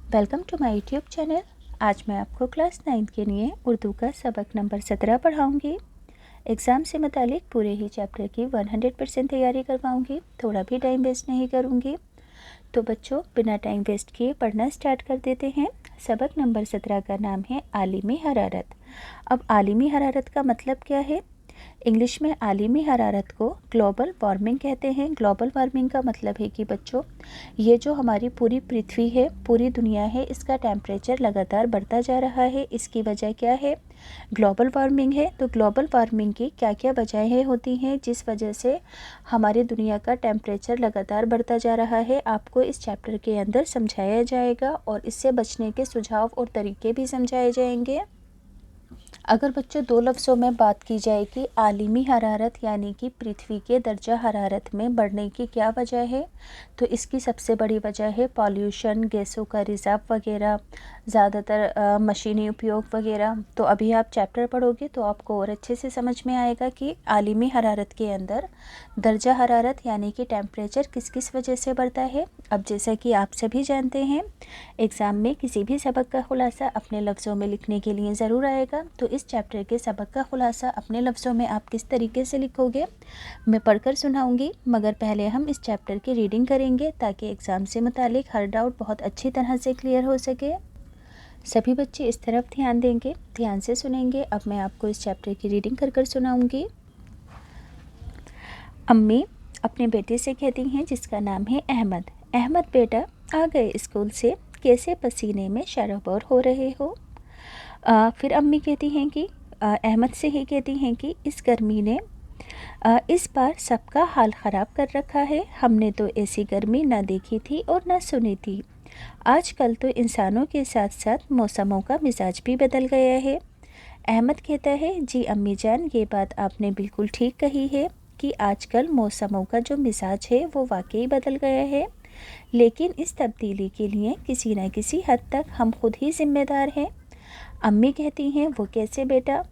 Welcome to my YouTube channel. आज मैं आपको क्लास 9 के लिए उर्दू का सबक नंबर 17 पढ़ाऊँगी। एग्ज़ाम से मुतालिक पूरे ही चैप्टर की 100% तैयारी करवाऊँगी, थोड़ा भी टाइम वेस्ट नहीं करूँगी। तो बच्चों, बिना टाइम वेस्ट किए पढ़ना स्टार्ट कर देते हैं। सबक नंबर 17 का नाम है आलिमी हरारत। अब आलिमी हरारत का मतलब क्या है? इंग्लिश में आलिमी हरारत को ग्लोबल वार्मिंग कहते हैं। ग्लोबल वार्मिंग का मतलब है कि बच्चों, ये जो हमारी पूरी पृथ्वी है, पूरी दुनिया है, इसका टेम्परेचर लगातार बढ़ता जा रहा है। इसकी वजह क्या है? ग्लोबल वार्मिंग है। तो ग्लोबल वार्मिंग की क्या क्या वजहें होती हैं जिस वजह से हमारी दुनिया का टेम्परेचर लगातार बढ़ता जा रहा है, आपको इस चैप्टर के अंदर समझाया जाएगा और इससे बचने के सुझाव और तरीके भी समझाए जाएंगे। अगर बच्चों दो लफ्ज़ों में बात की जाए कि आलिमी हरारत यानी कि पृथ्वी के दर्जा हरारत में बढ़ने की क्या वजह है, तो इसकी सबसे बड़ी वजह है पॉल्यूशन, गैसों का रिज़र्व वगैरह, ज़्यादातर मशीनी उपयोग वगैरह। तो अभी आप चैप्टर पढ़ोगे तो आपको और अच्छे से समझ में आएगा कि आलिमी हरारत के अंदर दर्जा हरारत यानी कि टेम्परेचर किस किस वजह से बढ़ता है। अब जैसा कि आप सभी जानते हैं, एग्ज़ाम में किसी भी सबक का खुलासा अपने लफ्ज़ों में लिखने के लिए ज़रूर आएगा। तो इस चैप्टर के सबक का खुलासा अपने लफ्ज़ों में आप किस तरीके से लिखोगे, मैं पढ़कर सुनाऊंगी। मगर पहले हम इस चैप्टर की रीडिंग करेंगे ताकि एग्ज़ाम से मुतालिक हर डाउट बहुत अच्छी तरह से क्लियर हो सके। सभी बच्चे इस तरफ ध्यान देंगे, ध्यान से सुनेंगे। अब मैं आपको इस चैप्टर की रीडिंग कर सुनाऊंगी। अम्मी अपने बेटे से कहती हैं, जिसका नाम है अहमद, अहमद बेटा आ गए स्कूल से, कैसे पसीने में शराबोर हो रहे हो। फिर अम्मी कहती हैं कि अहमद से ही कहती हैं कि इस गर्मी ने इस बार सबका हाल ख़राब कर रखा है। हमने तो ऐसी गर्मी ना देखी थी और ना सुनी थी। आजकल तो इंसानों के साथ साथ मौसमों का मिजाज भी बदल गया है। अहमद कहता है, जी अम्मी जान, ये बात आपने बिल्कुल ठीक कही है कि आजकल मौसमों का जो मिजाज है वो वाकई बदल गया है। लेकिन इस तब्दीली के लिए किसी न किसी हद तक हम खुद ही जिम्मेदार हैं। अम्मी कहती हैं, वो कैसे बेटा?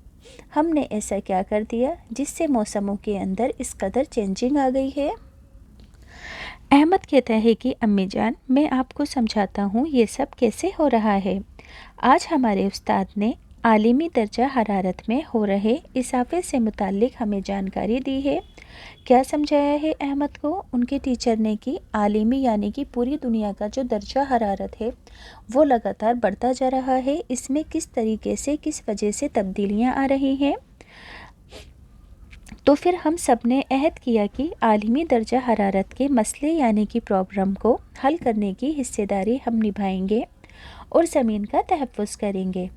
हमने ऐसा क्या कर दिया जिससे मौसमों के अंदर इस कदर चेंजिंग आ गई है? अहमद कहता है कि अम्मी जान, मैं आपको समझाता हूँ ये सब कैसे हो रहा है। आज हमारे उस्ताद ने आलिमी दर्जा हरारत में हो रहे इजाफे से मुताल्लिक हमें जानकारी दी है। क्या समझाया है अहमद को उनके टीचर ने कि आलिमी यानी कि पूरी दुनिया का जो दर्जा हरारत है वो लगातार बढ़ता जा रहा है। इसमें किस तरीके से, किस वजह से तब्दीलियां आ रही हैं। तो फिर हम सब ने अहद किया कि आलिमी दर्जा हरारत के मसले यानी कि प्रॉब्लम को हल करने की हिस्सेदारी हम निभाएंगे और ज़मीन का तहफ़्फ़ुज़ करेंगे।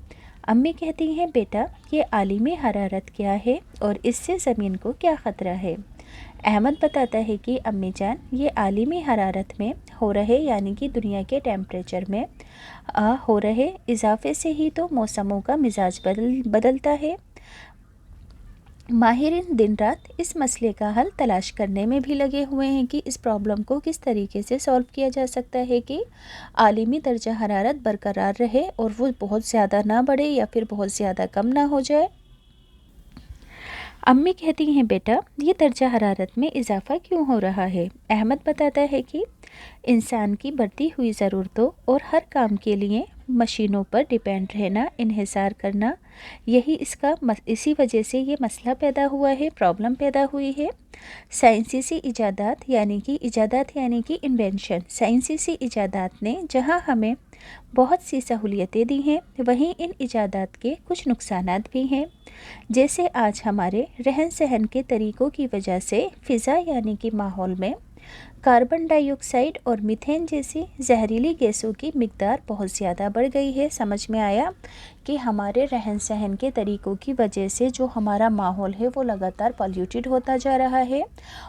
अम्मी कहती हैं, बेटा ये आलिमी हरारत क्या है और इससे ज़मीन को क्या ख़तरा है? अहमद बताता है कि अम्मी जान, ये आलिमी हरारत में हो रहे यानी कि दुनिया के टेम्परेचर में हो रहे इजाफे से ही तो मौसमों का मिजाज बदलता है। माहिरीन दिन रात इस मसले का हल तलाश करने में भी लगे हुए हैं कि इस प्रॉब्लम को किस तरीके से सॉल्व किया जा सकता है कि आलिमी दर्जा हरारत बरकरार रहे और वो बहुत ज़्यादा ना बढ़े या फिर बहुत ज़्यादा कम ना हो जाए। अम्मी कहती हैं, बेटा ये दर्जा हरारत में इजाफ़ा क्यों हो रहा है? अहमद बताता है कि इंसान की बढ़ती हुई ज़रूरतों और हर काम के लिए मशीनों पर डिपेंड रहना, इन्हिसार करना, इसी वजह से ये मसला पैदा हुआ है, प्रॉब्लम पैदा हुई है। साइंसी इजादात यानी कि इन्वेंशन, साइंसी इजादात ने जहां हमें बहुत सी सहूलियतें दी हैं, वहीं इन इजादात के कुछ नुकसानात भी हैं। जैसे आज हमारे रहन सहन के तरीक़ों की वजह से फ़िज़ा यानी कि माहौल में कार्बन डाइऑक्साइड और मीथेन जैसी जहरीली गैसों की मिकदार बहुत ज़्यादा बढ़ गई है। समझ में आया कि हमारे रहन सहन के तरीक़ों की वजह से जो हमारा माहौल है वो लगातार पॉल्यूटेड होता जा रहा है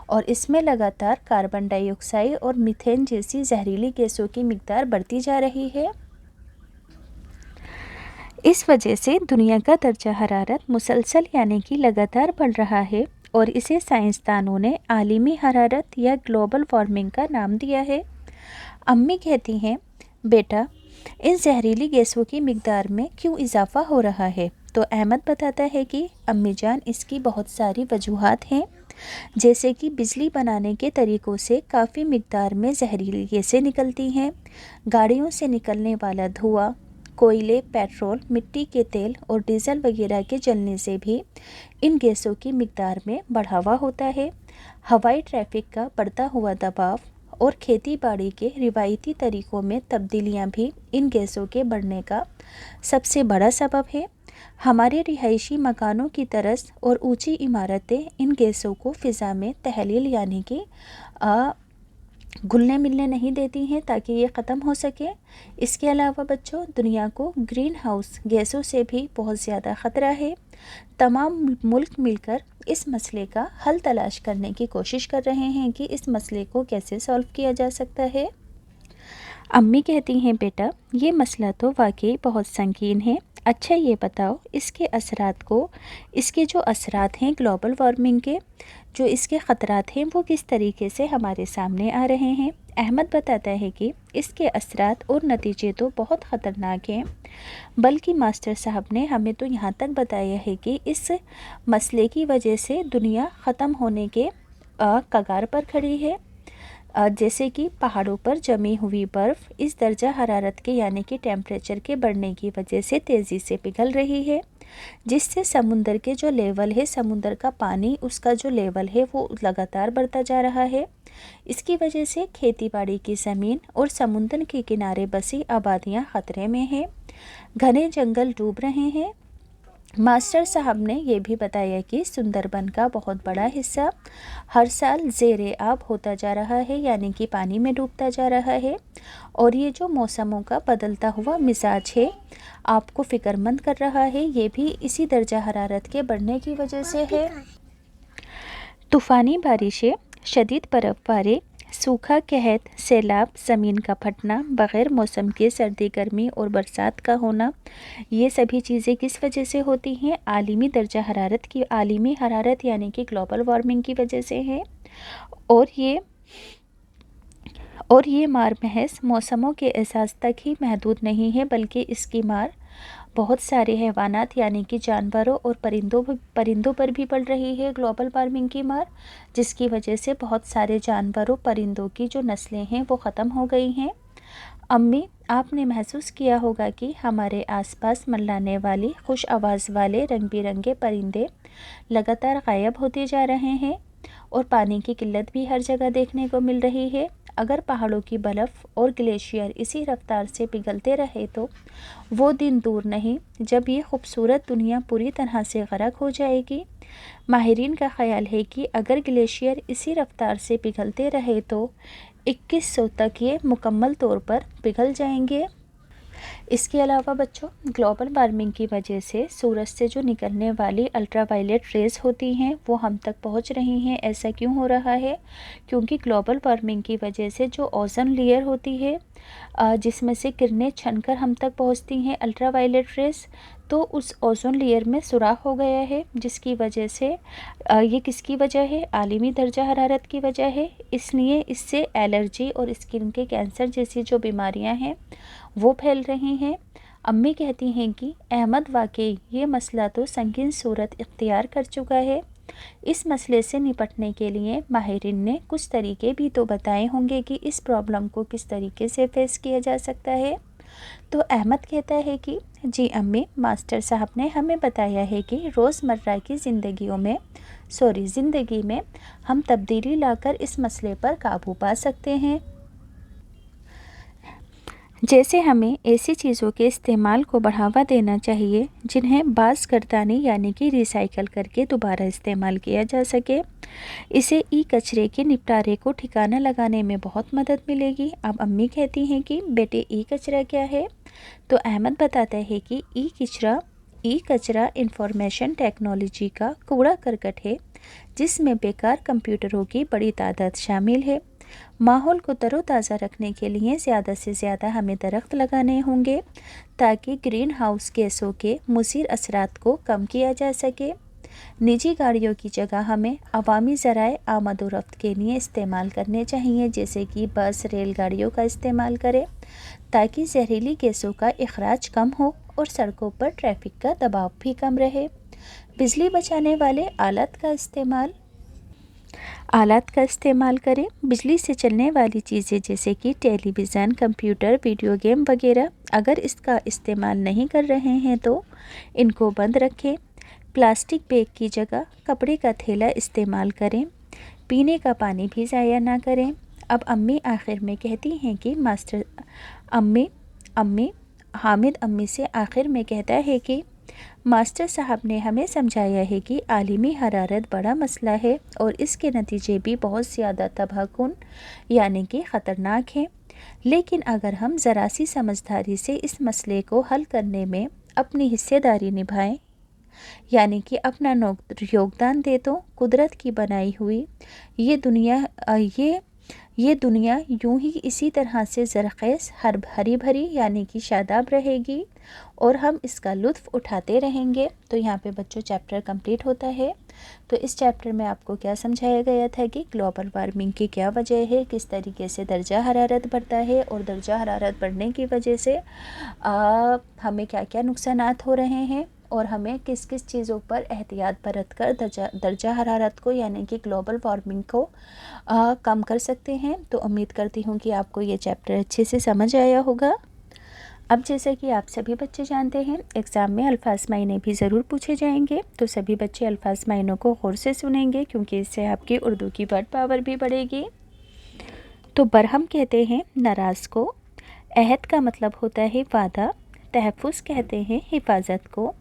और इसमें लगातार कार्बन डाइऑक्साइड और मीथेन जैसी जहरीली गैसों की मिकदार बढ़ती जा रही है। इस वजह से दुनिया का दर्जा हरारत मुसलसल यानी कि लगातार बढ़ रहा है और इसे साइंसदानों ने आलिमी हरारत या ग्लोबल वार्मिंग का नाम दिया है। अम्मी कहती हैं, बेटा इन जहरीली गैसों की मिकदार में क्यों इजाफ़ा हो रहा है? तो अहमद बताता है कि अम्मी जान, इसकी बहुत सारी वजूहात हैं। जैसे कि बिजली बनाने के तरीक़ों से काफ़ी मिक़दार में जहरीली गैसें निकलती हैं। गाड़ियों से निकलने वाला धुआं, कोयले, पेट्रोल, मिट्टी के तेल और डीजल वगैरह के जलने से भी इन गैसों की मिक़दार में बढ़ावा होता है। हवाई ट्रैफ़िक का बढ़ता हुआ दबाव और खेती बाड़ी के रिवायती तरीक़ों में तब्दीलियां भी इन गैसों के बढ़ने का सबसे बड़ा सबब है। हमारे रिहायशी मकानों की तरस और ऊंची इमारतें इन गैसों को फ़िज़ा में तहलील यानी कि घुलने मिलने नहीं देती हैं ताकि ये ख़त्म हो सके। इसके अलावा बच्चों, दुनिया को ग्रीन हाउस गैसों से भी बहुत ज़्यादा ख़तरा है। तमाम मुल्क मिलकर इस मसले का हल तलाश करने की कोशिश कर रहे हैं कि इस मसले को कैसे सॉल्व किया जा सकता है। अम्मी कहती हैं, बेटा ये मसला तो वाकई बहुत संगीन है। अच्छा ये बताओ, इसके जो असरात हैं ग्लोबल वार्मिंग के, जो इसके ख़तरात हैं वो किस तरीके से हमारे सामने आ रहे हैं। अहमद बताता है कि इसके असरात और नतीजे तो बहुत ख़तरनाक हैं, बल्कि मास्टर साहब ने हमें तो यहाँ तक बताया है कि इस मसले की वजह से दुनिया ख़त्म होने के कगार पर खड़ी है। जैसे कि पहाड़ों पर जमी हुई बर्फ़ इस दर्जा हरारत के यानी कि टेम्परेचर के बढ़ने की वजह से तेज़ी से पिघल रही है, जिससे समुंदर के जो लेवल है, समुंदर का पानी उसका जो लेवल है वो लगातार बढ़ता जा रहा है। इसकी वजह से खेती बाड़ी की ज़मीन और समुंदर के किनारे बसी आबादियाँ ख़तरे में हैं। घने जंगल डूब रहे हैं। मास्टर साहब ने ये भी बताया कि सुंदरबन का बहुत बड़ा हिस्सा हर साल ज़ेरे आब होता जा रहा है, यानी कि पानी में डूबता जा रहा है। और ये जो मौसमों का बदलता हुआ मिजाज है आपको फ़िक्रमंद कर रहा है, ये भी इसी दर्जा हरारत के बढ़ने की वजह से है। तूफ़ानी बारिशें, शदीद बर्फ़बारी, सूखा, कहत, सैलाब, ज़मीन का फटना, बग़ैर मौसम के सर्दी, गर्मी और बरसात का होना, ये सभी चीज़ें किस वजह से होती हैं? आलिमी हरारत यानी कि ग्लोबल वार्मिंग की वजह से है। और ये मार महज मौसमों के एहसास तक ही महदूद नहीं है, बल्कि इसकी मार बहुत सारे हैवानात यानी कि जानवरों और परिंदों पर भी पड़ रही है। ग्लोबल वार्मिंग की मार, जिसकी वजह से बहुत सारे जानवरों परिंदों की जो नस्लें हैं वो ख़त्म हो गई हैं। अम्मी, आपने महसूस किया होगा कि हमारे आसपास मंडराने वाली खुश आवाज़ वाले रंग बिरंगे परिंदे लगातार गायब होते जा रहे हैं और पानी की किल्लत भी हर जगह देखने को मिल रही है। अगर पहाड़ों की बर्फ़ और ग्लेशियर इसी रफ्तार से पिघलते रहे तो वो दिन दूर नहीं जब ये खूबसूरत दुनिया पूरी तरह से गरक हो जाएगी। माहिरीन का ख्याल है कि अगर ग्लेशियर इसी रफ्तार से पिघलते रहे तो 2100 तक ये मुकम्मल तौर पर पिघल जाएंगे। इसके अलावा बच्चों, ग्लोबल वार्मिंग की वजह से सूरज से जो निकलने वाली अल्ट्रावायलेट रेज़ होती हैं वो हम तक पहुंच रही हैं। ऐसा क्यों हो रहा है? क्योंकि ग्लोबल वार्मिंग की वजह से जो ओज़ोन लेयर होती है, जिसमें से किरणें छनकर हम तक पहुंचती हैं अल्ट्रावायलेट रेज़, तो उस ओज़ोन लेयर में सुराख हो गया है, जिसकी वजह से ये किसकी वजह है? आलिमी दर्जा हरारत की वजह है। इसलिए इससे एलर्जी और स्किन के कैंसर जैसी जो बीमारियां हैं वो फैल रही हैं। अम्मी कहती हैं कि अहमद, वाकई ये मसला तो संगीन सूरत इख्तियार कर चुका है। इस मसले से निपटने के लिए माहिरीन ने कुछ तरीके भी तो बताए होंगे कि इस प्रॉब्लम को किस तरीके से फेस किया जा सकता है। तो अहमद कहता है कि जी अम्मी, मास्टर साहब ने हमें बताया है कि रोज़मर्रा की ज़िंदगी में हम तब्दीली लाकर इस मसले पर काबू पा सकते हैं। जैसे हमें ऐसी चीज़ों के इस्तेमाल को बढ़ावा देना चाहिए जिन्हें बाज़ गर्दानी यानी कि रिसाइकल करके दोबारा इस्तेमाल किया जा सके। इसे ई कचरे के निपटारे को ठिकाना लगाने में बहुत मदद मिलेगी। अब अम्मी कहती हैं कि बेटे ई कचरा क्या है? तो अहमद बताता है कि ई कचरा इंफॉर्मेशन टेक्नोलॉजी का कूड़ा करकट है, जिसमें बेकार कंप्यूटरों की बड़ी तादाद शामिल है। माहौल को तरोताज़ा रखने के लिए ज़्यादा से ज़्यादा हमें दरख्त लगाने होंगे ताकि ग्रीन हाउस गैसों के मुज़िर असरात को कम किया जा सके। निजी गाड़ियों की जगह हमें अवामी ज़राए आमद व रफ्त के लिए इस्तेमाल करने चाहिए, जैसे कि बस, रेलगाड़ियों का इस्तेमाल करें ताकि जहरीली गैसों का इखराज कम हो और सड़कों पर ट्रैफिक का दबाव भी कम रहे। बिजली बचाने वाले आलत का इस्तेमाल आलात का इस्तेमाल करें। बिजली से चलने वाली चीज़ें जैसे कि टेलीविज़न, कंप्यूटर, वीडियो गेम वगैरह, अगर इसका इस्तेमाल नहीं कर रहे हैं तो इनको बंद रखें। प्लास्टिक बैग की जगह कपड़े का थैला इस्तेमाल करें। पीने का पानी भी ज़ाया ना करें। अब अम्मी आखिर में कहती हैं कि हामिद अम्मी से आखिर में कहता है कि मास्टर साहब ने हमें समझाया है कि आलिमी हरारत बड़ा मसला है और इसके नतीजे भी बहुत ज़्यादा तबाहकुन यानी कि ख़तरनाक हैं। लेकिन अगर हम ज़रा सी समझदारी से इस मसले को हल करने में अपनी हिस्सेदारी निभाएं यानी कि अपना योगदान दे तो कुदरत की बनाई हुई ये दुनिया यूं ही इसी तरह से ज़रख़ेज़ हरी भरी यानी कि शादाब रहेगी और हम इसका लुत्फ़ उठाते रहेंगे। तो यहाँ पे बच्चों चैप्टर कंप्लीट होता है। तो इस चैप्टर में आपको क्या समझाया गया था कि ग्लोबल वार्मिंग की क्या वजह है, किस तरीके से दर्जा हरारत बढ़ता है और दर्जा हरारत बढ़ने की वजह से हमें क्या क्या नुकसानात हो रहे हैं और हमें किस किस चीज़ों पर एहतियात बरत कर दर्जा हरारत को यानी कि ग्लोबल वार्मिंग को कम कर सकते हैं। तो उम्मीद करती हूँ कि आपको ये चैप्टर अच्छे से समझ आया होगा। अब जैसा कि आप सभी बच्चे जानते हैं एग्ज़ाम में अल्फाज मायने भी ज़रूर पूछे जाएंगे, तो सभी बच्चे अल्फाज मायनों को गौर से सुनेंगे क्योंकि इससे आपकी उर्दू की वर्ड पावर भी बढ़ेगी। तो बरहम कहते हैं नाराज़ को, अहद का मतलब होता है वादा, तहफ़्फ़ुज़ कहते हैं हिफाजत को,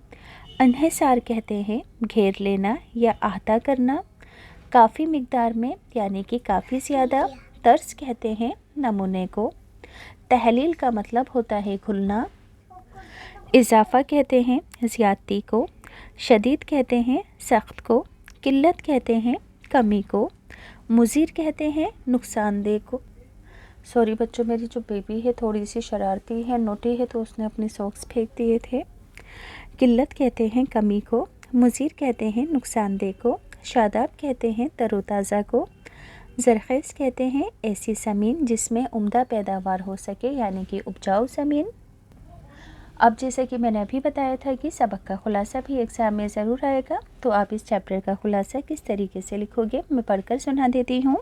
इन्हिसार कहते हैं घेर लेना या अहता करना, काफ़ी मिक़दार में यानी कि काफ़ी ज़्यादा, तर्स कहते हैं नमूने को, तहलील का मतलब होता है खुलना, इजाफ़ा कहते हैं ज़्यादती को, शदीद कहते हैं सख्त को, किल्लत कहते हैं कमी को, मुज़ीर कहते हैं नुकसानदेह को। सॉरी बच्चों, मेरी जो बेबी है थोड़ी सी शरारती है, नोटी है, तो उसने अपने सॉक्स फेंक दिए थे। किल्लत कहते हैं कमी को, मुज़ीर कहते हैं नुकसानदेह को, शादाब कहते हैं तरोताज़ा को, ज़रख़ेज़ कहते हैं ऐसी ज़मीन जिसमें उम्दा पैदावार हो सके यानी कि उपजाऊ ज़मीन। अब जैसे कि मैंने अभी बताया था कि सबक का खुलासा भी एग्ज़ाम में ज़रूर आएगा, तो आप इस चैप्टर का खुलासा किस तरीके से लिखोगे मैं पढ़कर सुना देती हूँ।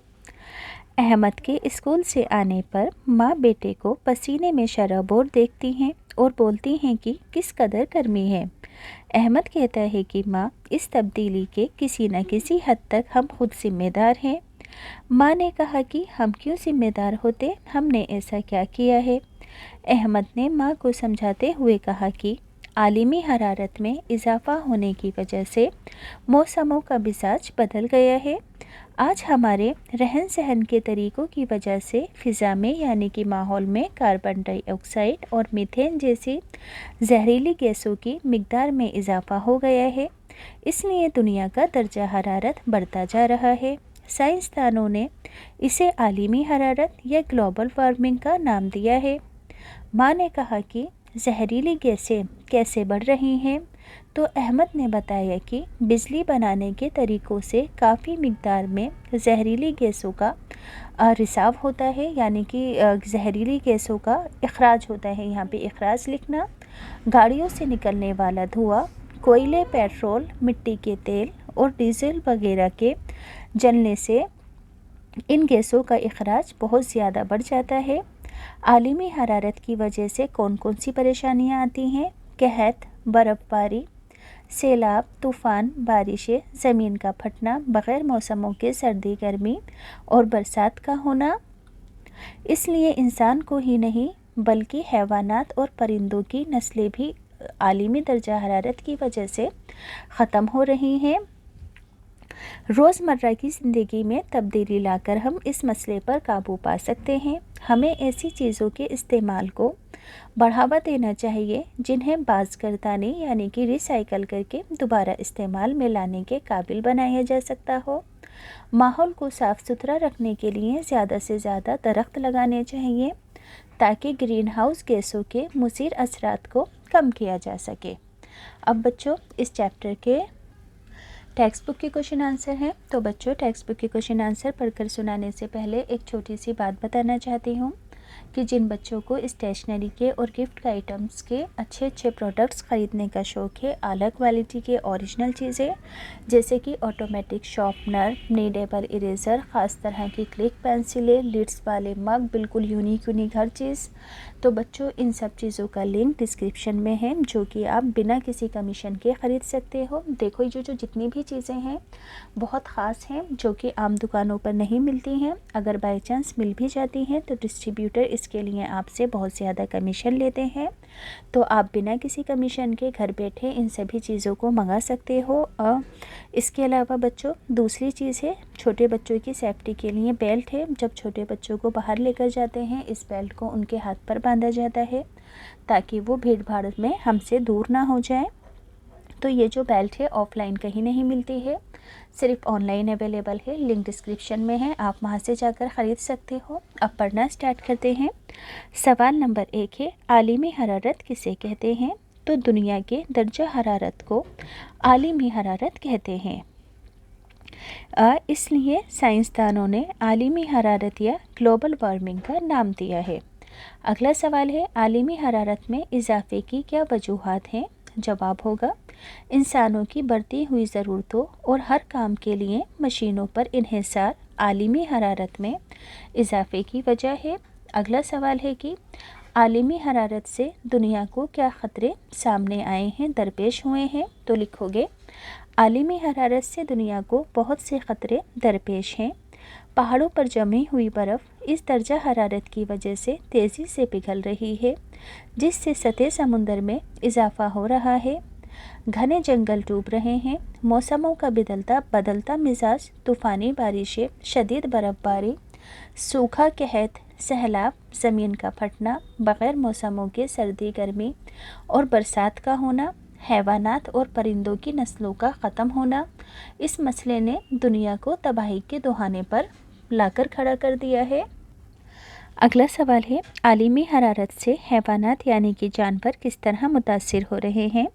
अहमद के स्कूल से आने पर माँ बेटे को पसीने में शराबोर देखती हैं और बोलती हैं कि किस कदर गर्मी है। अहमद कहता है कि माँ, इस तब्दीली के किसी न किसी हद तक हम खुद ज़िम्मेदार हैं। माँ ने कहा कि हम क्यों ज़िम्मेदार होते, हमने ऐसा क्या किया है। अहमद ने माँ को समझाते हुए कहा कि आलिमी हरारत में इजाफ़ा होने की वजह से मौसमों का मिजाज बदल गया है। आज हमारे रहन सहन के तरीक़ों की वजह से फ़िज़ा में यानी कि माहौल में कार्बन डाइऑक्साइड और मीथेन जैसी जहरीली गैसों की मिक़दार में इजाफ़ा हो गया है। इसलिए दुनिया का दर्जा हरारत बढ़ता जा रहा है। साइंसदानों ने इसे आलिमी हरारत या ग्लोबल वार्मिंग का नाम दिया है। माँ ने कहा कि जहरीली गैसें कैसे बढ़ रही हैं, तो अहमद ने बताया कि बिजली बनाने के तरीक़ों से काफ़ी मिक़दार में जहरीली गैसों का रिसाव होता है यानी कि जहरीली गैसों का इखराज होता है। यहाँ पे इखराज लिखना। गाड़ियों से निकलने वाला धुआं, कोयले, पेट्रोल, मिट्टी के तेल और डीजल वगैरह के जलने से इन गैसों का इखराज बहुत ज़्यादा बढ़ जाता है। आलिमी हरारत की वजह से कौन कौन सी परेशानियाँ आती हैं? कहत, बर्फ़बारी, सैलाब, तूफ़ान, बारिशें, ज़मीन का फटना, बग़ैर मौसमों के सर्दी, गर्मी और बरसात का होना। इसलिए इंसान को ही नहीं बल्कि हैवानात और परिंदों की नस्लें भी आलिमी दर्जा हरारत की वजह से ख़त्म हो रही हैं। रोज़मर्रा की ज़िंदगी में तब्दीली लाकर हम इस मसले पर काबू पा सकते हैं। हमें ऐसी चीज़ों के इस्तेमाल को बढ़ावा देना चाहिए जिन्हें बाज़गर्दानी यानी कि रिसाइकल करके दोबारा इस्तेमाल में लाने के काबिल बनाया जा सकता हो। माहौल को साफ़ सुथरा रखने के लिए ज़्यादा से ज़्यादा दरख्त लगाने चाहिए ताकि ग्रीन हाउस गैसों के मुज़िर असरात को कम किया जा सके। अब बच्चों इस चैप्टर के टेक्स्ट बुक के क्वेश्चन आंसर हैं। तो बच्चों टेक्स्ट बुक के क्वेश्चन आंसर पढ़कर सुनाने से पहले एक छोटी सी बात बताना चाहती हूँ। کہ جن بچوں کو اسٹیشنری کے اور گفٹ کے آئٹمس کے اچھے اچھے پروڈکٹس خریدنے کا شوق ہے، اعلیٰ کوالٹی کے اوریجنل چیزیں جیسے کہ آٹومیٹک شارپنر، نیڈیبل اریزر، خاص طرح کی کلک پینسلیں، لیڈس والے مگ، بالکل یونیک ہر چیز، تو بچوں ان سب چیزوں کا لنک ڈسکرپشن میں ہے جو کہ آپ بنا کسی کمیشن کے خرید سکتے ہو۔ دیکھو جو جتنی بھی چیزیں ہیں بہت خاص ہیں جو کہ عام دکانوں پر نہیں ملتی ہیں، اگر بائی چانس مل بھی جاتی ہیں تو ڈسٹریبیوٹر اس کے لیے آپ سے بہت زیادہ کمیشن لیتے ہیں، تو آپ بنا کسی کمیشن کے گھر بیٹھے ان سبھی چیزوں کو منگا سکتے ہو۔ اور اس کے علاوہ بچوں دوسری چیز ہے چھوٹے بچوں کی سیفٹی کے لیے بیلٹ ہے۔ جب چھوٹے بچوں کو باہر لے کر جاتے ہیں اس بیلٹ کو ان کے ہاتھ پر باندھا جاتا ہے تاکہ وہ بھیڑ بھاڑ میں ہم سے دور نہ ہو جائیں۔ تو یہ جو بیلٹ ہے آف لائن کہیں نہیں ملتی ہے، صرف آن لائن اویلیبل ہے، لنک ڈسکرپشن میں ہے، آپ وہاں سے جا کر خرید سکتے ہو۔ اب پڑھنا سٹارٹ کرتے ہیں۔ سوال نمبر 1 ہے، عالمی حرارت کسے کہتے ہیں؟ تو دنیا کے درجہ حرارت کو عالمی حرارت کہتے ہیں۔ اس لیے سائنسدانوں نے عالمی حرارت یا گلوبل وارمنگ کا نام دیا ہے۔ اگلا سوال ہے، عالمی حرارت میں اضافے کی کیا وجوہات ہیں؟ جواب ہوگا، انسانوں کی بڑھتی ہوئی ضرورتوں اور ہر کام کے لیے مشینوں پر انحصار عالمی حرارت میں اضافے کی وجہ ہے۔ اگلا سوال ہے کہ عالمی حرارت سے دنیا کو کیا خطرے سامنے آئے ہیں، درپیش ہوئے ہیں؟ تو لکھو گے، عالمی حرارت سے دنیا کو بہت سے خطرے درپیش ہیں۔ پہاڑوں پر جمی ہوئی برف اس درجہ حرارت کی وجہ سے تیزی سے پگھل رہی ہے، جس سے سطح سمندر میں اضافہ ہو رہا ہے۔ گھنے جنگل ڈوب رہے ہیں، موسموں کا بدلتا مزاج، طوفانی بارشیں، شدید برف باری، سوکھا، قحط، سیلاب، زمین کا پھٹنا، بغیر موسموں کے سردی، گرمی اور برسات کا ہونا، حیوانات اور پرندوں کی نسلوں کا ختم ہونا، اس مسئلے نے دنیا کو تباہی کے دہانے پر لا کر کھڑا کر دیا ہے۔ اگلا سوال ہے، عالمی حرارت سے حیوانات یعنی کہ جانور کس طرح متاثر ہو رہے ہیں؟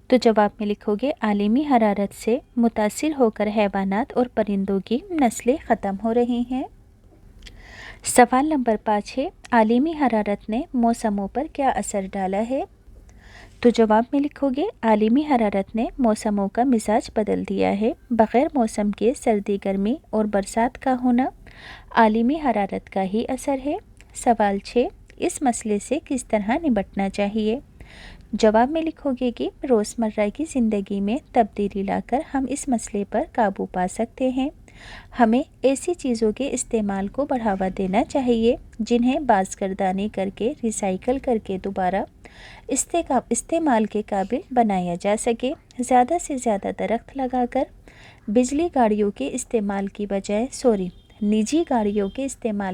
تو جواب میں لکھو گے، عالمی حرارت سے متاثر ہو کر حیوانات اور پرندوں کی نسلیں ختم ہو رہی ہیں۔ سوال نمبر 5 ہے، عالمی حرارت نے موسموں پر کیا اثر ڈالا ہے؟ تو جواب میں لکھو گے، عالمی حرارت نے موسموں کا مزاج بدل دیا ہے۔ بغیر موسم کے سردی، گرمی اور برسات کا ہونا عالمی حرارت کا ہی اثر ہے۔ سوال 6، اس مسئلے سے کس طرح نمٹنا چاہیے؟ جواب میں لکھو گے کہ روزمرہ کی زندگی میں تبدیلی لا کر ہم اس مسئلے پر قابو پا سکتے ہیں۔ ہمیں ایسی چیزوں کے استعمال کو بڑھاوا دینا چاہیے جنہیں بازگردانی کر کے ریسائیکل کر کے دوبارہ استعمال کے قابل بنایا جا سکے۔ زیادہ سے زیادہ درخت لگا کر نجی گاڑیوں کے استعمال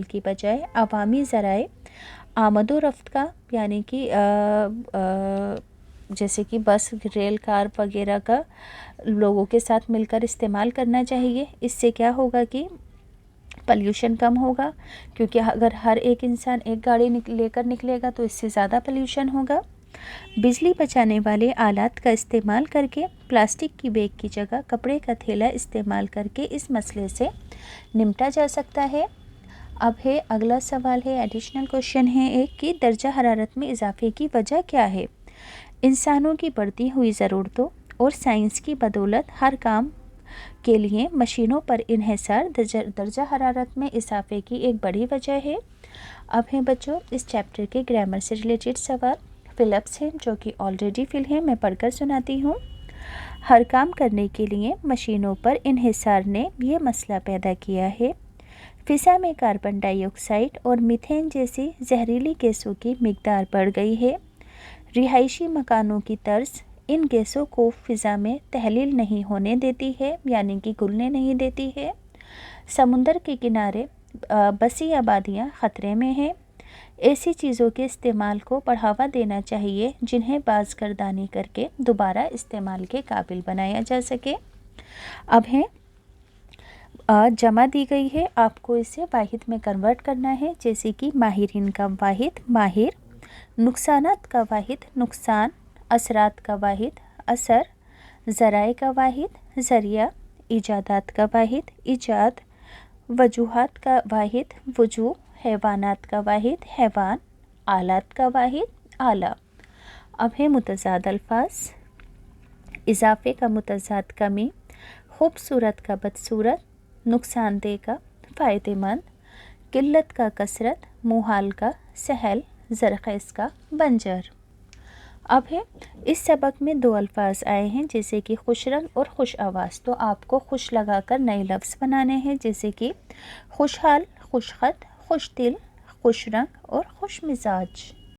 کی بجائے عوامی ذرائع آمد و رفت کا یعنی کہ جیسے کہ بس، ریل، کار وغیرہ کا لوگوں کے ساتھ مل کر استعمال کرنا چاہیے۔ اس سے کیا ہوگا کہ پلیوشن کم ہوگا، کیونکہ اگر ہر ایک انسان ایک گاڑی لے کر نکلے گا تو اس سے زیادہ پلیوشن ہوگا۔ بجلی بچانے والے آلات کا استعمال کر کے پلاسٹک کی بیگ کی جگہ کپڑے کا تھیلا استعمال کر کے اس مسئلے سے نمٹا جا سکتا ہے۔ اب ہے اگلا سوال ہے، ایڈیشنل کوشچن ہے ایک کہ درجہ حرارت میں اضافے کی وجہ کیا ہے؟ انسانوں کی بڑھتی ہوئی ضرورتوں اور سائنس کی بدولت ہر کام کے لیے مشینوں پر انحصار درجہ حرارت میں اضافے کی ایک بڑی وجہ ہے۔ اب ہیں بچوں اس چیپٹر کے گرامر سے ریلیٹڈ سوال، فلپس ہیں جو کہ آلریڈی فل ہیں، میں پڑھ کر سناتی ہوں۔ ہر کام کرنے کے لیے مشینوں پر انحصار نے یہ مسئلہ پیدا کیا ہے۔ فضا میں کاربن ڈائی آکسائیڈ اور میتھین جیسی زہریلی گیسوں کی مقدار بڑھ گئی ہے۔ رہائشی مکانوں کی طرز ان گیسوں کو فضا میں تحلیل نہیں ہونے دیتی ہے یعنی کہ گھلنے نہیں دیتی ہے۔ سمندر کے کنارے بسی آبادیاں خطرے میں ہیں۔ ایسی چیزوں کے استعمال کو بڑھاوا دینا چاہیے جنہیں بازگردانی کر کے دوبارہ استعمال کے قابل بنایا جا سکے۔ اب ہیں جمع دی گئی ہے، آپ کو اسے واحد میں کنورٹ کرنا ہے، جیسے کہ ماہرین کا واحد ماہر، نقصانات کا واحد نقصان، اثرات کا واحد اثر، ذرائع کا واحد ذریعہ، ایجادات کا واحد ایجاد، وجوہات کا واحد وجوہ، حیوانات کا واحد حیوان، آلات کا واحد آلہ۔ اب ہے متضاد الفاظ۔ اضافے کا متضاد کمی، خوبصورت کا بدصورت، نقصان دہ کا فائدہ مند، قلت کا کثرت، محال کا سہل، زرخیز کا بنجر۔ اب ہے اس سبق میں 2 الفاظ آئے ہیں جیسے کہ خوش رنگ اور خوش آواز، تو آپ کو خوش لگا کر نئے لفظ بنانے ہیں جیسے کہ خوشحال، خوش خط، خوش دل، خوش رنگ اور خوش مزاج۔